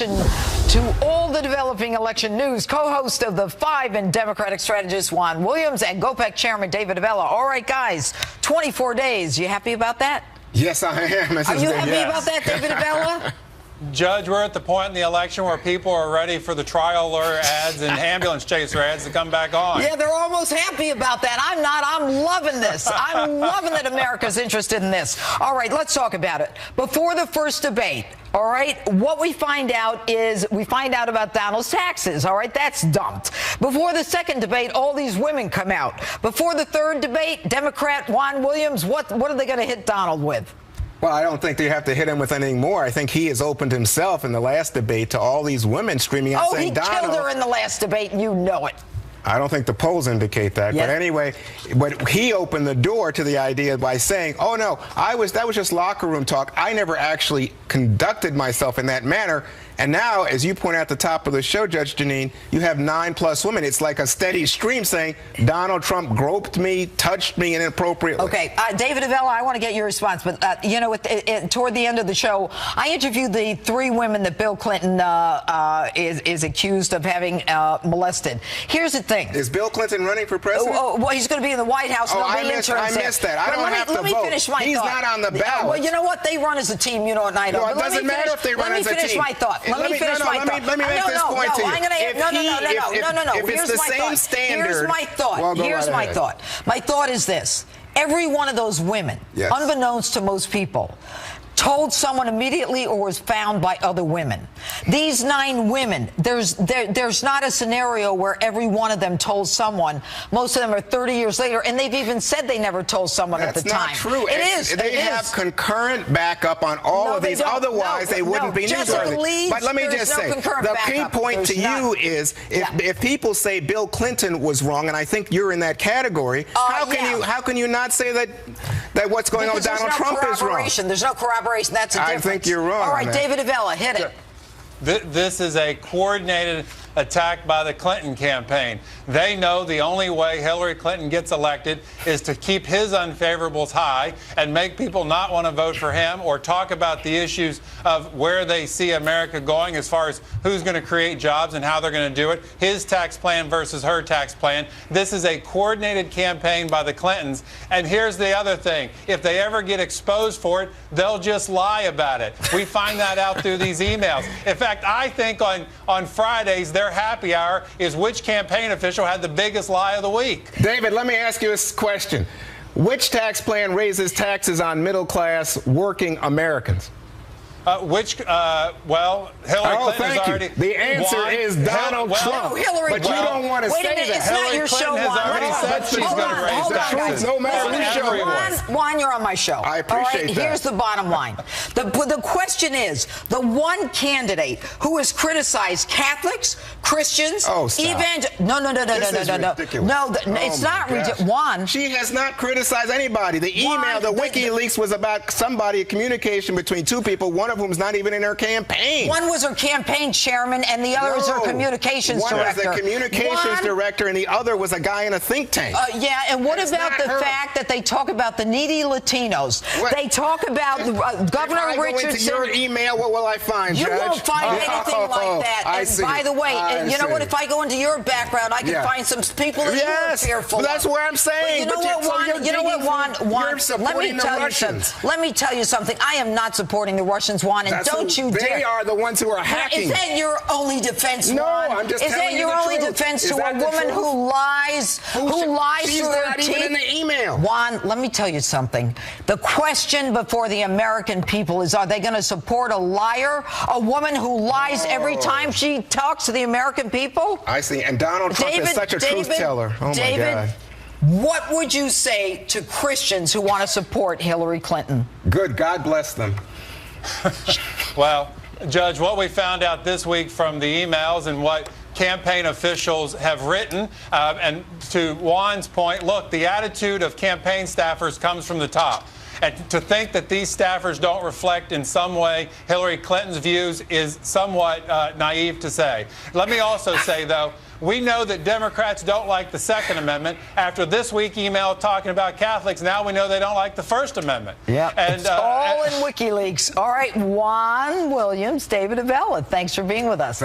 To all the developing election news, co-host of The Five and Democratic strategist Juan Williams and GOPEC chairman David Avella. All right, guys, 24 days. You happy about that? Yes, I am. Are you happy about that, David Avella? Judge, we're at the point in the election where people are ready for the trial lawyer ads and ambulance chaser ads to come back on. Yeah, they're almost happy about that. I'm not. I'm loving this. I'm loving that America's interested in this. All right, let's talk about it. Before the first debate, all right, what we find out is we find out about Donald's taxes. All right, that's dumped. Before the second debate, all these women come out. Before the third debate, Democrat Juan Williams, what are they going to hit Donald with? Well, I don't think they have to hit him with anything more. I think he has opened himself in the last debate to all these women screaming out saying, Donald. Oh, he killed her in the last debate, and you know it. I don't think the polls indicate that. Yes. But anyway, but he opened the door to the idea by saying, oh, no, that was just locker room talk. I never actually conducted myself in that manner. And now, as you point out at the top of the show, Judge Janine, you have 9+ women. It's like a steady stream saying Donald Trump groped me, touched me inappropriately. Okay, David Avella, I want to get your response. But, you know, toward the end of the show, I interviewed the 3 women that Bill Clinton is accused of having molested. Here's the thing. Is Bill Clinton running for president? Well, he's going to be in the White House. I missed that. I don't have to vote. Let me finish my thought. He's not on the ballot. Well, you know what? They run as a team, you know, and I don't. No, it doesn't matter if they run as a team. Let me finish my thought. Let me finish my thought. Let me make this point to you. No. If it's the same standard. Here's my thought. Here's my thought. My thought is this. Every one of those women, unbeknownst to most people, told someone immediately or was found by other women. These 9 women, there's not a scenario where every one of them told someone. Most of them are 30 years later, and they've even said they never told someone at the time. That's not true. It is. They have concurrent backup on all of these. Otherwise, they wouldn't be newsworthy. But let me just say, the key point to you is if people say Bill Clinton was wrong, and I think you're in that category, how can you not say that what's going on with Donald Trump is wrong? There's no corroboration. That's a difference. I think you're wrong. All right, David Avella, hit it. This is a coordinated attack by the Clinton campaign. They know the only way Hillary Clinton gets elected is to keep his unfavorables high and make people not want to vote for him or talk about the issues of where they see America going as far as who's going to create jobs and how they're going to do it, his tax plan versus her tax plan. This is a coordinated campaign by the Clintons. And here's the other thing. If they ever get exposed for it, they'll just lie about it. We find that out through these emails. In fact, I think on Fridays, their happy hour is which campaign official had the biggest lie of the week. David, let me ask you a question. Which tax plan raises taxes on middle-class working Americans? Well, Hillary Clinton has already. The answer is Donald Trump. Hillary but you don't want to say that. It's not your show, Hillary Clinton has already said she's going to raise taxes. No matter whose show it was. Juan, you're on my show. I appreciate that. Here's the bottom line. The question is, the one candidate who has criticized Catholics, Christians, No, it's not ridiculous. Juan. She has not criticized anybody. The email, the WikiLeaks was about somebody, a communication between 2 people, one of whom's not even in her campaign. One was her campaign chairman, and the other is her communications director. One was the communications director, and the other was a guy in a think tank. Yeah, and what about the fact that they talk about the needy Latinos? They talk about Governor Richardson. If I go into your email, what will I find, Judge? You won't find anything like that. I and see. By the way, you know what? If I go into your background, I can find some people that you're fearful of. That's what I'm saying. But you know what, Juan? Let me tell you something. Let me tell you something. I am not supporting the Russians, Juan, and don't you dare. They are the ones who are hacking. Is that your only defense, Juan? No, I'm just telling you the truth. Is that your only defense to a woman who lies She's through her not teeth? even in the email. Juan, let me tell you something. The question before the American people is, are they going to support a liar, a woman who lies every time she talks to the American people? I see. And Donald Trump is such a truth teller. Oh, my God. What would you say to Christians who want to support Hillary Clinton? Good. God bless them. Well, Judge, what we found out this week from the emails and what campaign officials have written, and to Juan's point, look, the attitude of campaign staffers comes from the top. And to think that these staffers don't reflect in some way Hillary Clinton's views is somewhat naive to say. Let me also say, though, we know that Democrats don't like the Second Amendment. After this week email talking about Catholics, now we know they don't like the First Amendment. Yeah, and it's all in WikiLeaks. All right, Juan Williams, David Avella, thanks for being with us.